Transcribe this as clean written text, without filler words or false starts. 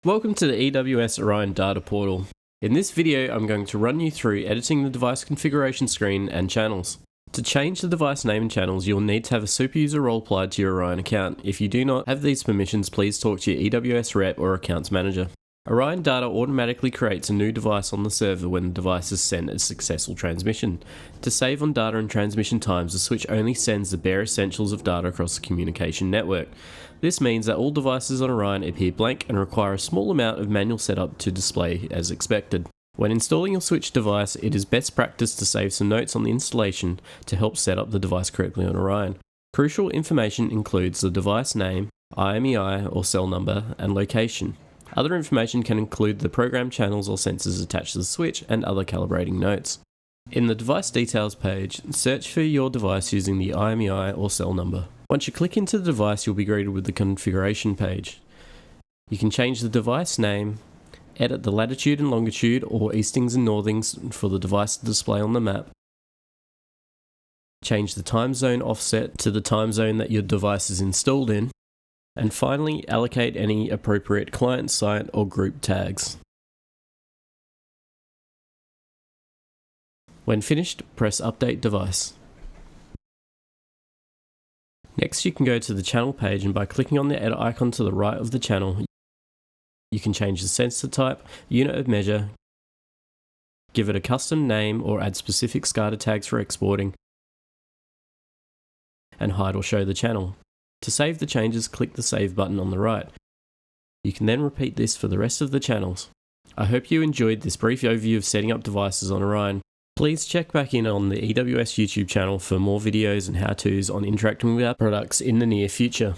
Welcome to the EWS Orion Data Portal. In this video, I'm going to run you through editing the device configuration screen and channels. To change the device name and channels, you'll need to have a superuser role applied to your Orion account. If you do not have these permissions, please talk to your EWS rep or accounts manager. Orion Data automatically creates a new device on the server when the device is sent a successful transmission. To save on data and transmission times, the switch only sends the bare essentials of data across the communication network. This means that all devices on Orion appear blank and require a small amount of manual setup to display as expected. When installing your switch device, it is best practice to save some notes on the installation to help set up the device correctly on Orion. Crucial information includes the device name, IMEI or cell number, and location. Other information can include the program channels or sensors attached to the switch and other calibrating notes. In the device details page, search for your device using the IMEI or cell number. Once you click into the device, you'll be greeted with the configuration page. You can change the device name, edit the latitude and longitude or eastings and northings for the device to display on the map, change the time zone offset to the time zone that your device is installed in, and finally allocate any appropriate client, site or group tags. When finished, press Update Device. Next, you can go to the channel page, and by clicking on the edit icon to the right of the channel, you can change the sensor type, unit of measure, give it a custom name or add specific SCADA tags for exporting, and hide or show the channel. To save the changes, click the Save button on the right. You can then repeat this for the rest of the channels. I hope you enjoyed this brief overview of setting up devices on Orion. Please check back in on the EWS YouTube channel for more videos and how-tos on interacting with our products in the near future.